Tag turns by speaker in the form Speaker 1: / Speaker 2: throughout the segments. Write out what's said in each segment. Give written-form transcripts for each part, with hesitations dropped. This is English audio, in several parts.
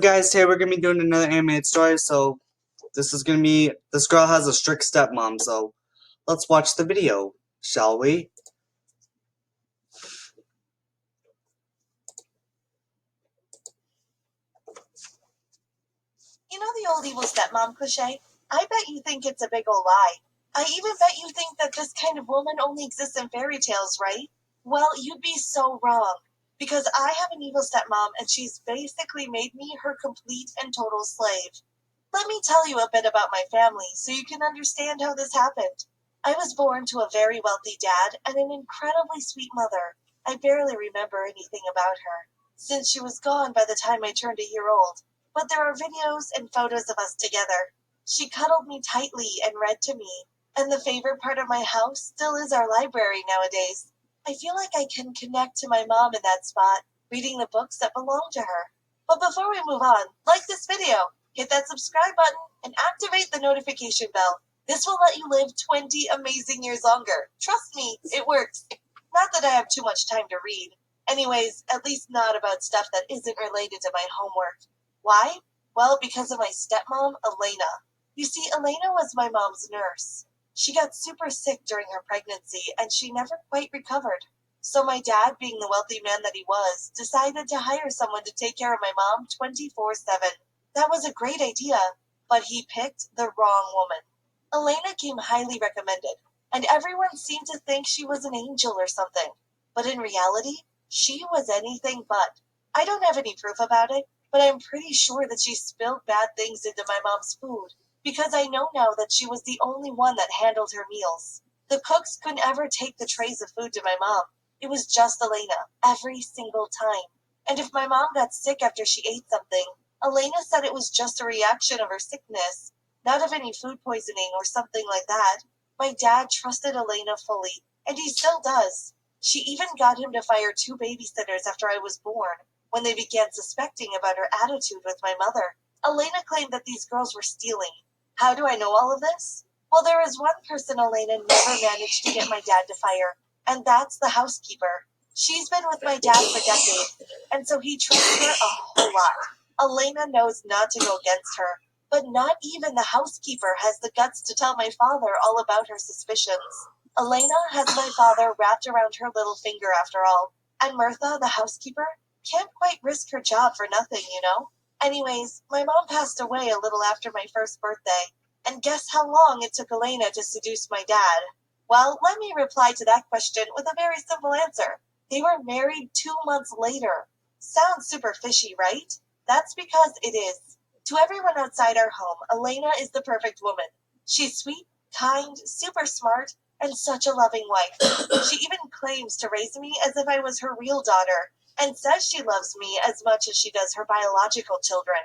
Speaker 1: Guys, today we're gonna be doing another animated story. So this is gonna be This Girl Has a Strict Stepmom. So let's watch the video, shall we?
Speaker 2: You know the old evil stepmom cliche? I bet you think it's a big old lie. I even bet you think that this kind of woman only exists in fairy tales, right? Well, you'd be so wrong. Because I have an evil stepmom and she's basically made me her complete and total slave. Let me tell you a bit about my family so you can understand how this happened. I was born to a very wealthy dad and an incredibly sweet mother. I barely remember anything about her, since she was gone by the time I turned a year old. But there are videos and photos of us together. She cuddled me tightly and read to me, and the favorite part of my house still is our library nowadays. I feel like I can connect to my mom in that spot, reading the books that belong to her. But before we move on, like this video, hit that subscribe button, and activate the notification bell. This will let you live 20 amazing years longer. Trust me, it works. Not that I have too much time to read. Anyways, at least not about stuff that isn't related to my homework. Why? Well, because of my stepmom, Elena. You see, Elena was my mom's nurse. She got super sick during her pregnancy, and she never quite recovered. So my dad, being the wealthy man that he was, decided to hire someone to take care of my mom 24/7. That was a great idea, but he picked the wrong woman. Elena came highly recommended, and everyone seemed to think she was an angel or something. But in reality, she was anything but. I don't have any proof about it, but I'm pretty sure that she spilled bad things into my mom's food, because I know now that she was the only one that handled her meals. The cooks couldn't ever take the trays of food to my mom. It was just Elena, every single time. And if my mom got sick after she ate something, Elena said it was just a reaction of her sickness, not of any food poisoning or something like that. My dad trusted Elena fully, and he still does. She even got him to fire 2 babysitters after I was born, when they began suspecting about her attitude with my mother. Elena claimed that these girls were stealing. How do I know all of this? Well, there is one person Elena never managed to get my dad to fire, and that's the housekeeper. She's been with my dad for decades, and so he trusts her a whole lot. Elena knows not to go against her, but not even the housekeeper has the guts to tell my father all about her suspicions. Elena has my father wrapped around her little finger after all, and Mirtha, the housekeeper, can't quite risk her job for nothing, you know? Anyways, my mom passed away a little after my first birthday, and guess how long it took Elena to seduce my dad? Well, let me reply to that question with a very simple answer. They were married 2 months later. Sounds super fishy, right? That's because it is. To everyone outside our home, Elena is the perfect woman. She's sweet, kind, super smart, and such a loving wife. She even claims to raise me as if I was her real daughter, and says she loves me as much as she does her biological children.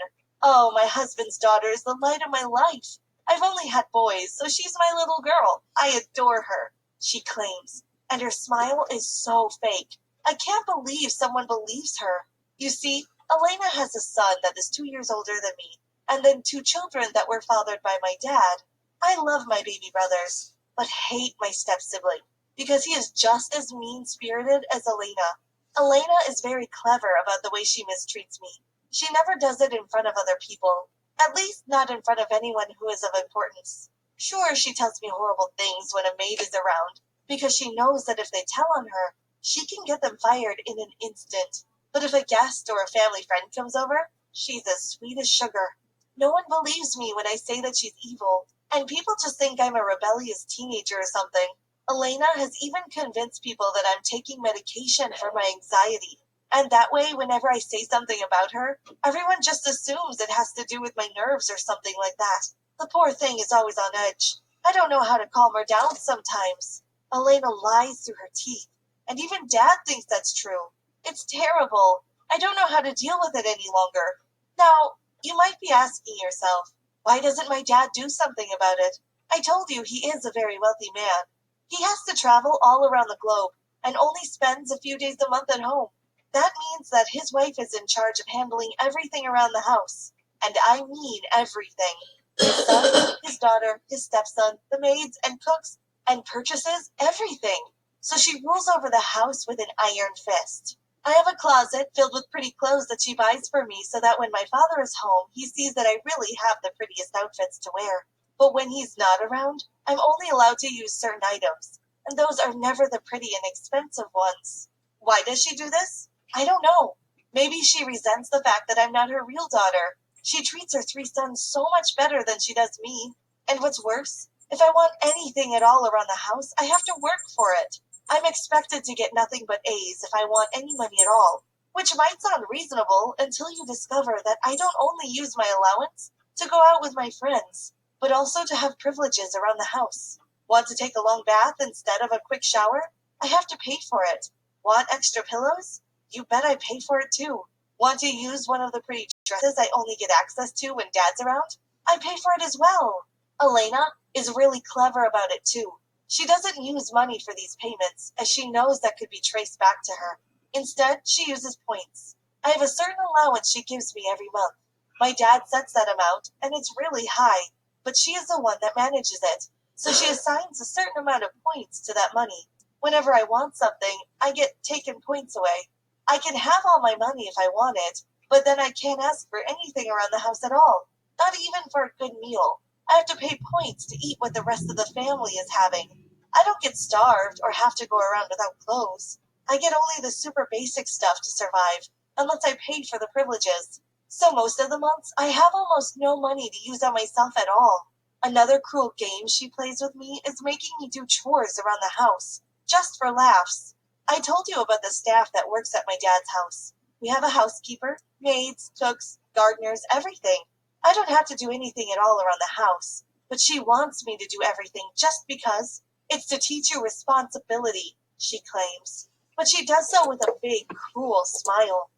Speaker 2: Oh, my husband's daughter is the light of my life. I've only had boys, so she's my little girl. I adore her, she claims, and her smile is so fake. I can't believe someone believes her. You see, Elena has a son that is 2 years older than me, and then 2 children that were fathered by my dad. I love my baby brothers, but hate my step sibling, because he is just as mean spirited as Elena. Elena is very clever about the way she mistreats me. She never does it in front of other people, at least not in front of anyone who is of importance. Sure, she tells me horrible things when a maid is around, because she knows that if they tell on her, she can get them fired in an instant. But if a guest or a family friend comes over, she's as sweet as sugar. No one believes me when I say that she's evil, and people just think I'm a rebellious teenager or something. Elena has even convinced people that I'm taking medication for my anxiety. And that way, whenever I say something about her, everyone just assumes it has to do with my nerves or something like that. The poor thing is always on edge. I don't know how to calm her down sometimes. Elena lies through her teeth, and even Dad thinks that's true. It's terrible. I don't know how to deal with it any longer. Now, you might be asking yourself, why doesn't my dad do something about it? I told you he is a very wealthy man. He has to travel all around the globe and only spends a few days a month at home. That means that his wife is in charge of handling everything around the house. And I mean everything. His son, his daughter, his stepson, the maids and cooks, and purchases everything. So she rules over the house with an iron fist. I have a closet filled with pretty clothes that she buys for me so that when my father is home, he sees that I really have the prettiest outfits to wear. But when he's not around, I'm only allowed to use certain items, and those are never the pretty and expensive ones. Why does she do this? I don't know. Maybe she resents the fact that I'm not her real daughter. She treats her three sons so much better than she does me. And what's worse, if I want anything at all around the house, I have to work for it. I'm expected to get nothing but A's if I want any money at all, which might sound reasonable until you discover that I don't only use my allowance to go out with my friends, but also to have privileges around the house. Want to take a long bath instead of a quick shower? I have to pay for it. Want extra pillows? You bet I pay for it too. Want to use one of the pretty dresses I only get access to when Dad's around? I pay for it as well. Elena is really clever about it too. She doesn't use money for these payments, as she knows that could be traced back to her. Instead, she uses points. I have a certain allowance she gives me every month. My dad sets that amount, and it's really high, but she is the one that manages it, so she assigns a certain amount of points to that money. Whenever I want something, I get taken points away. I can have all my money if I want it, but then I can't ask for anything around the house at all, not even for a good meal. I have to pay points to eat what the rest of the family is having. I don't get starved or have to go around without clothes. I get only the super basic stuff to survive, unless I paid for the privileges. So most of the months, I have almost no money to use on myself at all. Another cruel game she plays with me is making me do chores around the house, just for laughs. I told you about the staff that works at my dad's house. We have a housekeeper, maids, cooks, gardeners, everything. I don't have to do anything at all around the house, but she wants me to do everything just because. It's to teach you responsibility, she claims. But she does so with a big, cruel smile.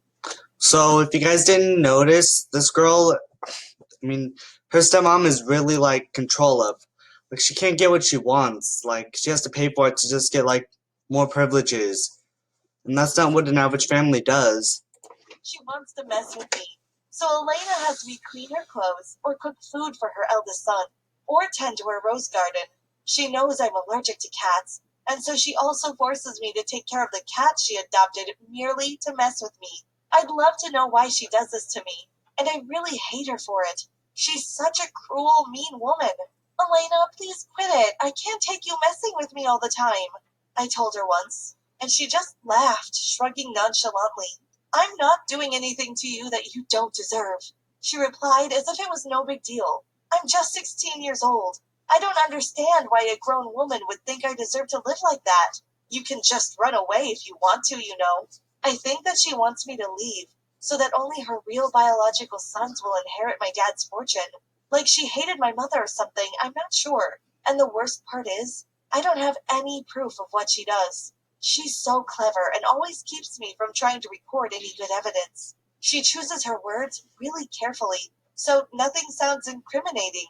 Speaker 1: So if you guys didn't notice, this girl, her stepmom is really like control of. Like she can't get what she wants. Like she has to pay for it to just get like more privileges. And that's not what an average family does.
Speaker 2: She wants to mess with me. So Elena has me clean her clothes, or cook food for her eldest son, or tend to her rose garden. She knows I'm allergic to cats, and so she also forces me to take care of the cat she adopted merely to mess with me. I'd love to know why she does this to me, and I really hate her for it. She's such a cruel, mean woman. Elena, please quit it. I can't take you messing with me all the time, I told her once, and she just laughed, shrugging nonchalantly. I'm not doing anything to you that you don't deserve, she replied as if it was no big deal. I'm just 16 years old. I don't understand why a grown woman would think I deserve to live like that. You can just run away if you want to, you know. I think that she wants me to leave, so that only her real biological sons will inherit my dad's fortune. Like she hated my mother or something, I'm not sure. And the worst part is, I don't have any proof of what she does. She's so clever and always keeps me from trying to record any good evidence. She chooses her words really carefully, so nothing sounds incriminating.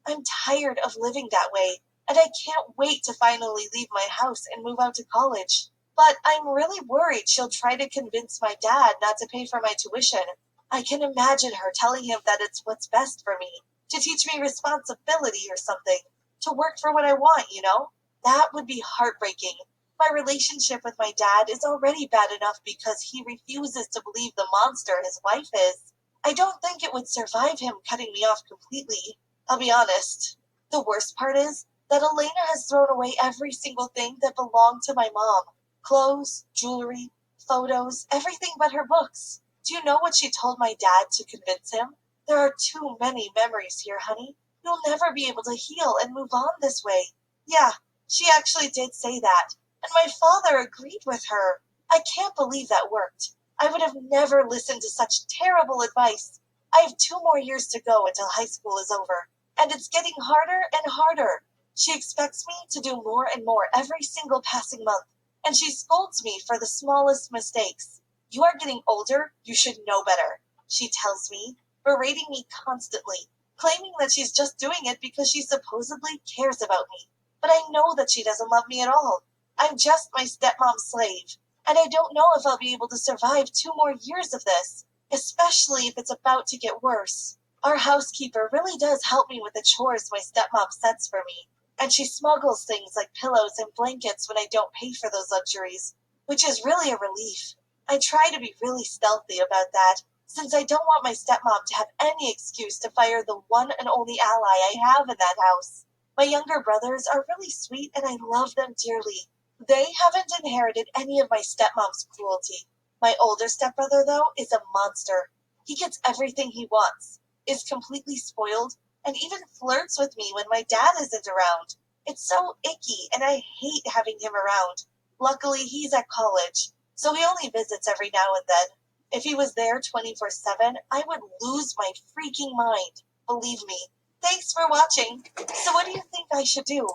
Speaker 2: I'm tired of living that way, and I can't wait to finally leave my house and move out to college. But I'm really worried she'll try to convince my dad not to pay for my tuition. I can imagine her telling him that it's what's best for me, to teach me responsibility or something, to work for what I want, you know? That would be heartbreaking. My relationship with my dad is already bad enough because he refuses to believe the monster his wife is. I don't think it would survive him cutting me off completely. I'll be honest. The worst part is that Elena has thrown away every single thing that belonged to my mom. Clothes, jewelry, photos, everything but her books. Do you know what she told my dad to convince him? There are too many memories here, honey. You'll never be able to heal and move on this way. Yeah, she actually did say that. And my father agreed with her. I can't believe that worked. I would have never listened to such terrible advice. I have 2 more years to go until high school is over, and it's getting harder and harder. She expects me to do more and more every single passing month, and she scolds me for the smallest mistakes. You are getting older, you should know better, she tells me, berating me constantly, claiming that she's just doing it because she supposedly cares about me. But I know that she doesn't love me at all. I'm just my stepmom's slave, and I don't know if I'll be able to survive 2 more years of this, especially if it's about to get worse. Our housekeeper really does help me with the chores my stepmom sets for me, and she smuggles things like pillows and blankets when I don't pay for those luxuries, which is really a relief. I try to be really stealthy about that, since I don't want my stepmom to have any excuse to fire the one and only ally I have in that house. My younger brothers are really sweet and I love them dearly. They haven't inherited any of my stepmom's cruelty. My older stepbrother, though, is a monster. He gets everything he wants, is completely spoiled, and even flirts with me when my dad isn't around. It's so icky, and I hate having him around. Luckily, he's at college, so he only visits every now and then. If he was there 24/7, I would lose my freaking mind. Believe me. Thanks for watching. So what do you think I should do?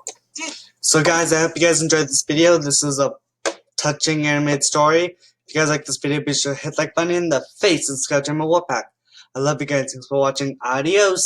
Speaker 1: So guys, I hope you guys enjoyed this video. This is a touching animated story. If you guys like this video, be sure to hit like button in the face and subscribe to my Warpack. I love you guys. Thanks for watching. Adios.